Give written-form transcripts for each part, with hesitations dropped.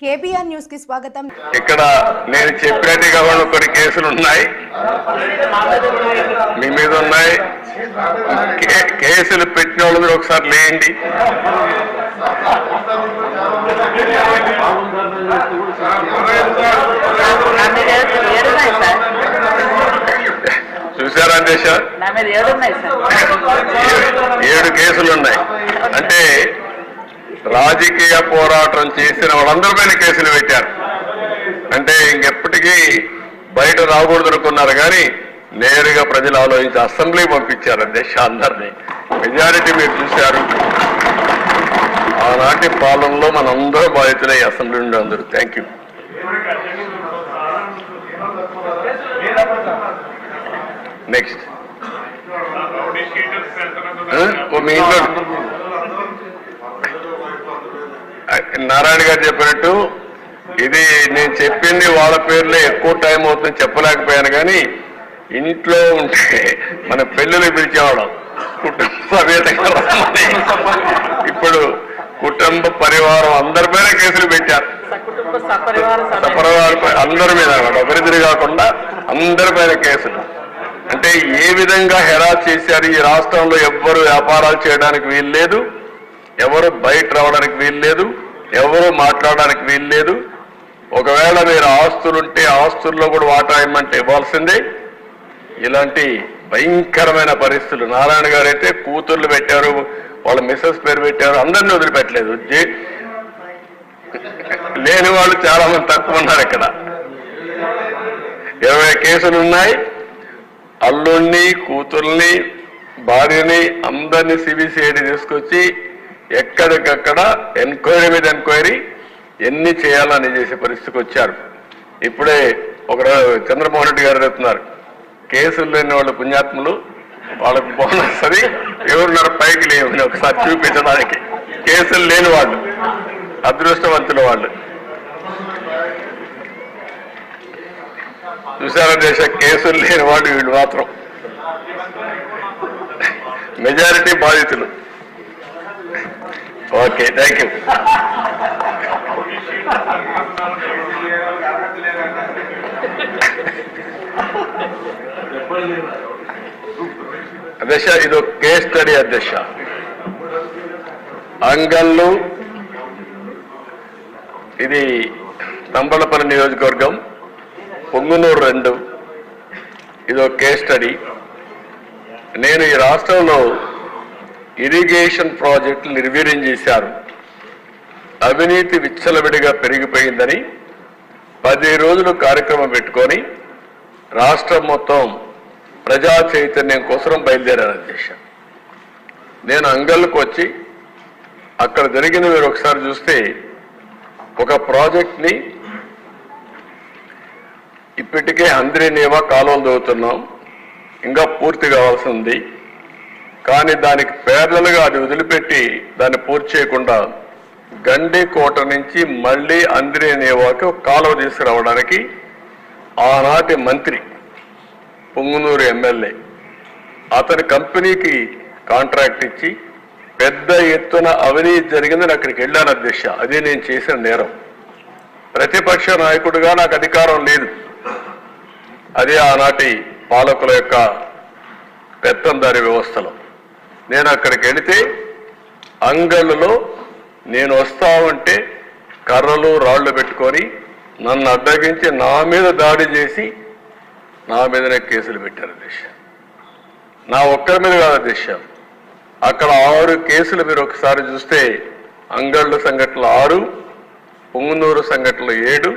KBR news కి స్వాగతం. ఇక్కడ నేను చెప్పినట్టుగా కొన్ని కేసులు ఉన్నాయి, మీ మీద ఉన్నాయి. కేసులు పెట్టిన వాళ్ళు మీరు ఒకసారి లేండి. చూసారా దేశ 7 కేసులు ఉన్నాయి. అంటే రాజకీయ పోరాటం చేసిన వాళ్ళందరిపైన కేసులు పెట్టారు. అంటే ఇంకెప్పటికీ బయట రాకూడదు అనుకున్నారు, కానీ నేరుగా ప్రజలు ఆలోచించి అసెంబ్లీ పంపించారు అధ్యక్ష అందరినీ. మెజారిటీ మీరు చూశారు. ఆనాటి పాలనలో మనందరూ బాధితులై అసెంబ్లీ నుండి అందరూ. Thank you. నెక్స్ట్ మీ ఇంట్లో నారాయణ గారు చెప్పినట్టు ఇది నేను చెప్పింది వాళ్ళ పేర్లే ఎక్కువ టైం అవుతుంది చెప్పలేకపోయాను, కానీ ఇంట్లో ఉంటే మన పెళ్ళిళ్ళు పిలిచేవాళ్ళం కుటుంబ సమేతంగా రమ్మని. ఇప్పుడు కుటుంబ పరివారం అందరిపైన కేసులు పెట్టారు. సపరివారం అందరి మీద ఒకరిద్దరు కాకుండా అందరిపైన కేసులు. అంటే ఏ విధంగా హెరాస్ చేశారు. ఈ రాష్ట్రంలో ఎవ్వరు వ్యాపారాలు చేయడానికి వీలు లేదు, ఎవరు బయట రావడానికి వీలు లేదు, ఎవరు మాట్లాడడానికి వీలు లేదు. ఒకవేళ మీరు ఆస్తులుంటే ఆస్తుల్లో కూడా వాటా ఇవ్వమంటే ఇవ్వాల్సిందే. ఇలాంటి భయంకరమైన పరిస్థితులు. నారాయణ గారు అయితే కూతుర్లు పెట్టారు, వాళ్ళ మిస్సెస్ పేరు పెట్టారు, అందరినీ వదిలిపెట్టలేదు. లేని వాళ్ళు చాలా మంది తక్కువ ఉన్నారు. ఇక్కడ 20 కేసులు ఉన్నాయి. అల్లుణ్ణి, కూతుర్ని, భార్యని అందరినీ సిబిసిఐడి తీసుకొచ్చి ఎక్కడికక్కడ ఎంక్వైరీ మీద ఎంక్వైరీ ఎన్ని చేయాలని చేసే పరిస్థితికి వచ్చారు. ఇప్పుడే ఒక చంద్రమోహన్ రెడ్డి గారు చెప్తున్నారు, కేసులు లేని వాళ్ళు పుణ్యాత్ములు, వాళ్ళకు బోనస్ అది ఎవరున్నారు పైకి లేవని ఒకసారి చూపించడానికి. కేసులు లేని వాళ్ళు అదృష్టవంతుల వాళ్ళు. చూసారా దేశ కేసులు లేని వాళ్ళు వీళ్ళు మాత్రం మెజారిటీ బాధితులు. Okay, thank you. అధ్యక్ష ఇది కేస్ స్టడీ. అధ్యక్ష అంగళ్ళు, ఇది తంబలపల్లి నియోజకవర్గం, పొంగునూరు 2. ఇది ఒక కేస్ స్టడీ. నేను ఈ రాష్ట్రంలో ఇరిగేషన్ ప్రాజెక్టులు నిర్వీర్యం చేశారు, అవినీతి విచ్చలవిడిగా పెరిగిపోయిందని 10 రోజులు కార్యక్రమం పెట్టుకొని రాష్ట్రం మొత్తం ప్రజా చైతన్యం కోసం బయలుదేరాను. అధ్యక్ష నేను అంగళ్ళకు వచ్చి అక్కడ జరిగిన మీరు ఒకసారి చూస్తే, ఒక ప్రాజెక్ట్ని ఇప్పటికే అంద్రినేవా కాలువలు దవ్వుతున్నాం, ఇంకా పూర్తి కావాల్సి ఉంది. కానీ దానికి పేర్లలుగా అది వదిలిపెట్టి దాన్ని పూర్తి చేయకుండా గండికోట నుంచి మళ్ళీ అంద్రినేవాకి ఒక కాలువ తీసుకురావడానికి ఆనాటి మంత్రి పొంగునూరు ఎమ్మెల్యే అతని కంపెనీకి కాంట్రాక్ట్ ఇచ్చి పెద్ద ఎత్తున అవినీతి జరిగిందని అక్కడికి వెళ్ళాను. అధ్యక్ష అది నేను చేసిన నేరం. ప్రతిపక్ష నాయకుడిగా నాకు అధికారం లేదు. అదే ఆనాటి పాలకుల యొక్క పెత్తందారి వ్యవస్థలో. నేను అక్కడికి వెళితే అంగళ్ళలో నేను వస్తా ఉంటే కర్రలు రాళ్లు పెట్టుకొని నన్ను అడ్డగించి నా మీద దాడి చేసి నా మీదనే కేసులు పెట్టారు. అధ్యక్ష నా ఒక్కరి మీద కాదు అధ్యక్ష, అక్కడ 6 కేసులు మీరు ఒకసారి చూస్తే, అంగళ్ళు సంఘటనలు 6, పొంగునూరు సంఘటనలు 7,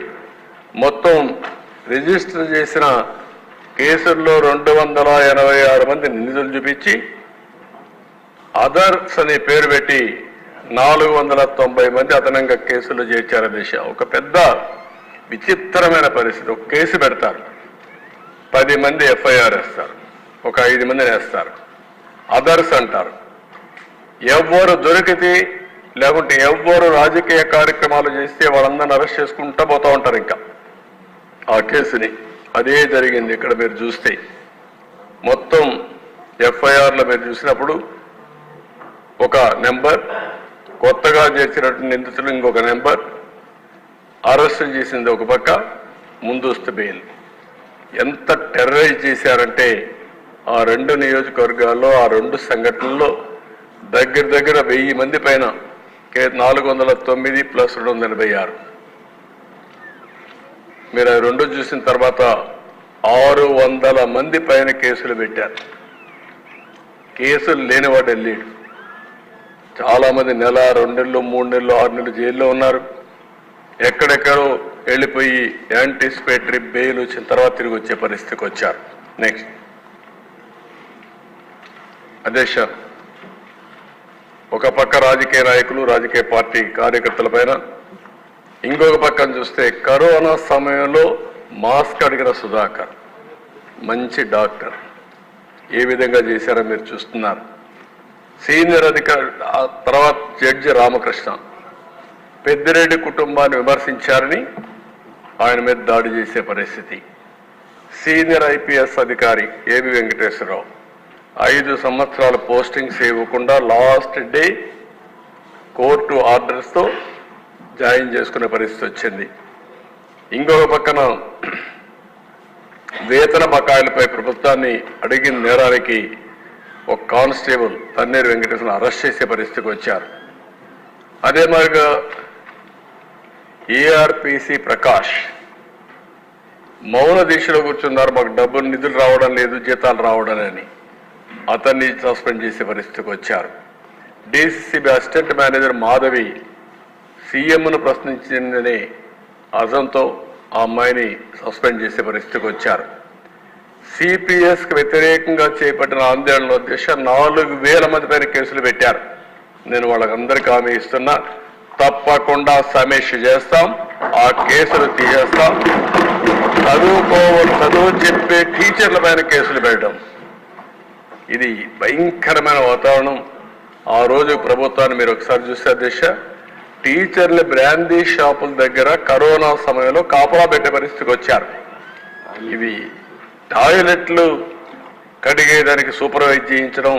మొత్తం రిజిస్టర్ చేసిన కేసుల్లో 286 మంది నిందితులు చూపించి అదర్స్ అనే పేరు పెట్టి 490 మంది అదనంగా కేసులు చేర్చారు. దిశ ఒక పెద్ద విచిత్రమైన పరిస్థితి. ఒక కేసు పెడతారు, 10 మంది ఎఫ్ఐఆర్ వేస్తారు, ఒక 5 మందిని వేస్తారు, అదర్స్ అంటారు. ఎవ్వరు దొరికితే లేకుంటే ఎవ్వరు రాజకీయ కార్యక్రమాలు చేస్తే వాళ్ళందరినీ అరెస్ట్ చేసుకుంటూ పోతూ ఉంటారు. ఇంకా ఆ కేసుని అదే జరిగింది. ఇక్కడ మీరు చూస్తే మొత్తం ఎఫ్ఐఆర్లో మీరు చూసినప్పుడు ఒక నెంబర్, కొత్తగా చేర్చినటువంటి నిందితులు ఇంకొక నెంబర్, అరెస్ట్ చేసింది ఒక పక్క, ముందస్తు బెయిల్. ఎంత టెర్రరైజ్ చేశారంటే ఆ 2 నియోజకవర్గాల్లో ఆ 2 సంఘటనల్లో దగ్గర 1000 మంది పైన 409 ప్లస్ 286. మీరు ఆ 2 చూసిన తర్వాత 600 మంది పైన కేసులు పెట్టారు. కేసులు లేనివాడు వెళ్ళాడు. చాలా మంది నెల, 2 నెలలు, 3 నెలలు, 6 నెలలు జైల్లో ఉన్నారు. ఎక్కడెక్కడో వెళ్ళిపోయి యాంటిసిపేటరీ బెయిల్ వచ్చిన తర్వాత తిరిగి వచ్చే పరిస్థితికి వచ్చారు. నెక్స్ట్ అధ్యక్ష, ఒక పక్క రాజకీయ నాయకులు, రాజకీయ పార్టీ కార్యకర్తల పైన, ఇంకొక పక్కన చూస్తే కరోనా సమయంలో మాస్క్ అడిగిన సుధాకర్ మంచి డాక్టర్ ఏ విధంగా చేశారో మీరు చూస్తున్నారు. సీనియర్ అధికారి తర్వాత జడ్జి రామకృష్ణ పెద్దిరెడ్డి కుటుంబాన్ని విమర్శించారని ఆయన మీద దాడి చేసే పరిస్థితి. సీనియర్ ఐపీఎస్ అధికారి ఏబి వెంకటేశ్వరరావు 5 సంవత్సరాల పోస్టింగ్స్ ఇవ్వకుండా లాస్ట్ డే కోర్టు ఆర్డర్స్తో జాయిన్ చేసుకునే పరిస్థితి వచ్చింది. ఇంకొక పక్కన వేతన బకాయిలపై ప్రభుత్వాన్ని అడిగిన నేరానికి ఒక కానిస్టేబుల్ తన్నీరు వెంకటేశ్వరరావు అరెస్ట్ చేసే పరిస్థితికి వచ్చారు. అదే మాదిరిగా ఏఆర్పిసి ప్రకాష్ మౌన దీక్షలో కూర్చున్నారు. మాకు డబ్బులు నిధులు రావడం లేదు, జీతాలు రావడం అని అతన్ని సస్పెండ్ చేసే పరిస్థితికి వచ్చారు. డిసిసిబి అసిస్టెంట్ మేనేజర్ మాధవి సీఎంను ప్రశ్నించిందనే అజంతో ఆ అమ్మాయిని సస్పెండ్ చేసే పరిస్థితికి వచ్చారు. సిపిఎస్కి వ్యతిరేకంగా చేపట్టిన ఆందోళనలో దిశ 4000 మంది పైన కేసులు పెట్టారు. నేను వాళ్ళకందరికీ హామీ ఇస్తున్నా, తప్పకుండా సమీక్ష చేస్తాం, ఆ కేసులు తీసేస్తాం. చదువు చెప్పే టీచర్ల పైన కేసులు పెట్టడం ఇది భయంకరమైన వాతావరణం. ఆ రోజు ప్రభుత్వాన్ని మీరు ఒకసారి చూస్తే అధ్యక్ష, టీచర్లు బ్రాందీ షాపుల దగ్గర కరోనా సమయంలో కాపలా పెట్టే పరిస్థితికి వచ్చారు. ఇవి టాయిలెట్లు కడిగేదానికి సూపర్వైజ్ చేయించడం,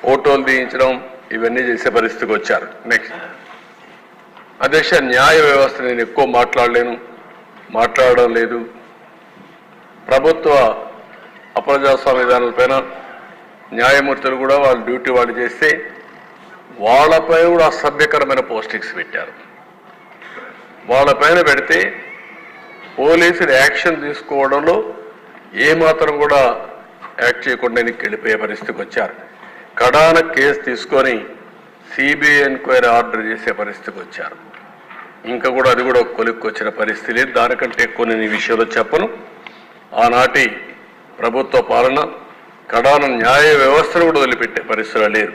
ఫోటోలు తీయించడం, ఇవన్నీ చేసే పరిస్థితికి వచ్చారు. నెక్స్ట్ అధ్యక్ష, న్యాయ వ్యవస్థ నేను ఎక్కువ మాట్లాడడం లేదు. ప్రభుత్వ అప్రజాస్వామ్య విధానాలపైన న్యాయమూర్తులు కూడా వాళ్ళ డ్యూటీ వాళ్ళు చేస్తే వాళ్ళపై కూడా అసభ్యకరమైన పోస్టింగ్స్ పెట్టారు. వాళ్ళపైన పెడితే పోలీసులు యాక్షన్ తీసుకోవడంలో ఏమాత్రం కూడా యాక్ట్ చేయకుండా వెళ్ళిపోయే పరిస్థితికి వచ్చారు. కడాన కేసు తీసుకొని సిబిఐ ఎంక్వైరీ ఆర్డర్ చేసే పరిస్థితికి వచ్చారు. ఇంకా కూడా అది కూడా కొలిక్కి వచ్చిన పరిస్థితి లేదు. దానికంటే ఎక్కువ నేను ఈ విషయంలో చెప్పను. ఆనాటి ప్రభుత్వ పాలన కడాన న్యాయ వ్యవస్థను కూడా వదిలిపెట్టే పరిస్థితులు లేరు.